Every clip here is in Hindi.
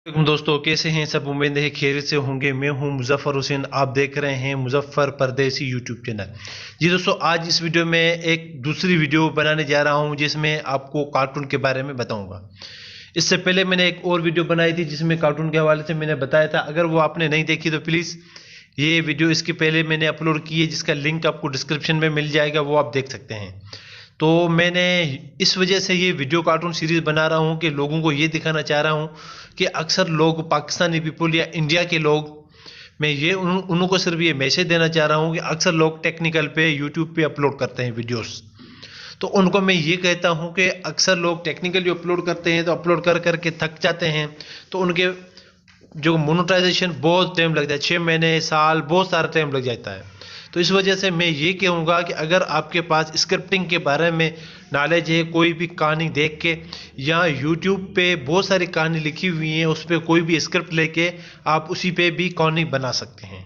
वालेकुम दोस्तों, कैसे हैं सब। उम्मीद है खैरियत से होंगे। मैं हूं मुजफ्फर हुसैन, आप देख रहे हैं मुजफ्फर परदेसी यूट्यूब चैनल। जी दोस्तों, आज इस वीडियो में एक दूसरी वीडियो बनाने जा रहा हूं जिसमें आपको कार्टून के बारे में बताऊंगा। इससे पहले मैंने एक और वीडियो बनाई थी जिसमें कार्टून के हवाले से मैंने बताया था। अगर वो आपने नहीं देखी तो प्लीज़ ये वीडियो इसके पहले मैंने अपलोड की है, जिसका लिंक आपको डिस्क्रिप्शन में मिल जाएगा, वो आप देख सकते हैं। तो मैंने इस वजह से ये वीडियो कार्टून सीरीज़ बना रहा हूँ कि लोगों को ये दिखाना चाह रहा हूँ कि अक्सर लोग, पाकिस्तानी पीपल या इंडिया के लोग, मैं ये उनको सिर्फ ये मैसेज देना चाह रहा हूँ कि अक्सर लोग टेक्निकल पे यूट्यूब पे अपलोड करते हैं वीडियोस। तो उनको मैं ये कहता हूँ कि अक्सर लोग टेक्निकल जो अपलोड करते हैं तो अपलोड कर करके थक जाते हैं, तो उनके जो मोनेटाइजेशन बहुत टाइम लग जाता है, 6 महीने, साल, बहुत सारा टाइम लग जाता है। तो इस वजह से मैं ये कहूँगा कि अगर आपके पास स्क्रिप्टिंग के बारे में नॉलेज है, कोई भी कहानी देख के या यूट्यूब पे बहुत सारी कहानी लिखी हुई है, उस पर कोई भी स्क्रिप्ट लेके आप उसी पे भी कहानी बना सकते हैं।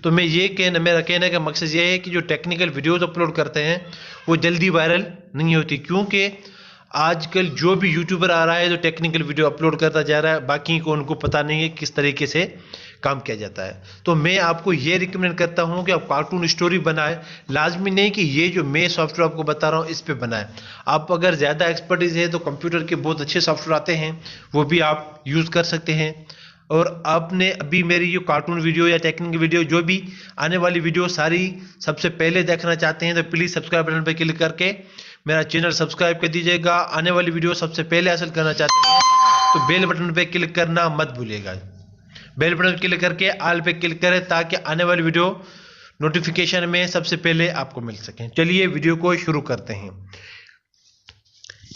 तो मैं ये मेरा कहने का मकसद ये है कि जो टेक्निकल वीडियोस अपलोड करते हैं वो जल्दी वायरल नहीं होती, क्योंकि आजकल जो भी यूट्यूबर आ रहा है तो टेक्निकल वीडियो अपलोड करता जा रहा है, बाकी को उनको पता नहीं है किस तरीके से काम किया जाता है। तो मैं आपको ये रिकमेंड करता हूँ कि आप कार्टून स्टोरी बनाएं। लाजमी नहीं कि ये जो मैं सॉफ्टवेयर आपको बता रहा हूँ इस पे बनाएं। आप अगर ज़्यादा एक्सपर्टीज है तो कंप्यूटर के बहुत अच्छे सॉफ्टवेयर आते हैं, वो भी आप यूज़ कर सकते हैं। और आपने अभी मेरी जो कार्टून वीडियो या टेक्निकल वीडियो, जो भी आने वाली वीडियो सारी सबसे पहले देखना चाहते हैं तो प्लीज़ सब्सक्राइब बटन पर क्लिक करके मेरा चैनल सब्सक्राइब कर दीजिएगा। आने वाली वीडियो सबसे पहले हासिल करना चाहते हैं तो बेल बटन पे क्लिक करना मत भूलिएगा। बेल बटन क्लिक करके ऑल पे क्लिक करें ताकि आने वाली वीडियो नोटिफिकेशन में सबसे पहले आपको मिल सकें। चलिए वीडियो को शुरू करते हैं।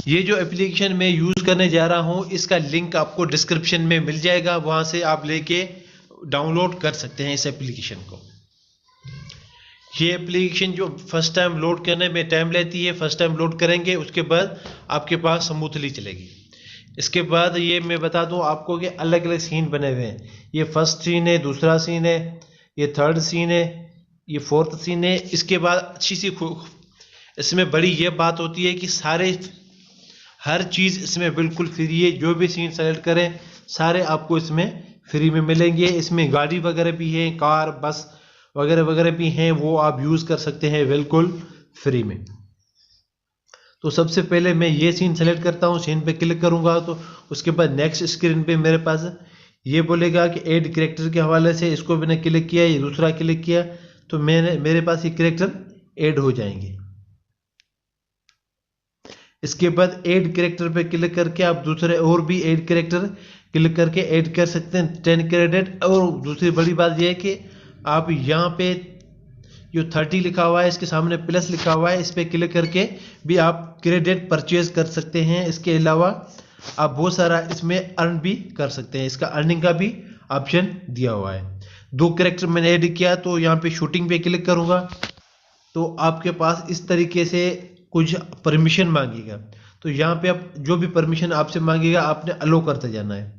ये जो एप्लीकेशन मैं यूज़ करने जा रहा हूँ इसका लिंक आपको डिस्क्रिप्शन में मिल जाएगा, वहाँ से आप लेके डाउनलोड कर सकते हैं इस एप्लीकेशन को। ये एप्लीकेशन जो फर्स्ट टाइम लोड करने में टाइम लेती है, फर्स्ट टाइम लोड करेंगे उसके बाद आपके पास स्मूथली चलेगी। इसके बाद ये मैं बता दूं आपको कि अलग अलग सीन बने हुए हैं। ये फर्स्ट सीन है, दूसरा सीन है, ये थर्ड सीन है, ये फोर्थ सीन है। इसके बाद अच्छी सी इसमें बड़ी ये बात होती है कि हर चीज़ इसमें बिल्कुल फ्री है। जो भी सीन सेलेक्ट करें सारे आपको इसमें फ्री में मिलेंगे। इसमें गाड़ी वगैरह भी है, कार, बस वगैरह वगैरह भी हैं, वो आप यूज़ कर सकते हैं बिल्कुल फ्री में। तो सबसे पहले मैं ये सीन सेलेक्ट करता हूँ, सीन पे क्लिक करूँगा तो उसके बाद नेक्स्ट स्क्रीन पे मेरे पास ये बोलेगा कि ऐड कैरेक्टर के हवाले से। इसको मैंने क्लिक किया, ये दूसरा क्लिक किया तो मेरे पास ये कैरेक्टर ऐड हो जाएंगे। इसके बाद ऐड कैरेक्टर पे क्लिक करके आप दूसरे और भी ऐड कैरेक्टर क्लिक करके ऐड कर सकते हैं 10 क्रेडिट। और दूसरी बड़ी बात यह है कि आप यहाँ पे जो 30 लिखा हुआ है इसके सामने प्लस लिखा हुआ है, इस पर क्लिक करके भी आप क्रेडिट परचेज कर सकते हैं। इसके अलावा आप बहुत सारा इसमें अर्न भी कर सकते हैं, इसका अर्निंग का भी ऑप्शन दिया हुआ है। 2 कैरेक्टर मैंने ऐड किया तो यहाँ पे शूटिंग पे क्लिक करूँगा तो आपके पास इस तरीके से कुछ परमिशन मांगेगा। तो यहाँ पे आप जो भी परमिशन आपसे मांगेगा आपने अलो करते जाना है।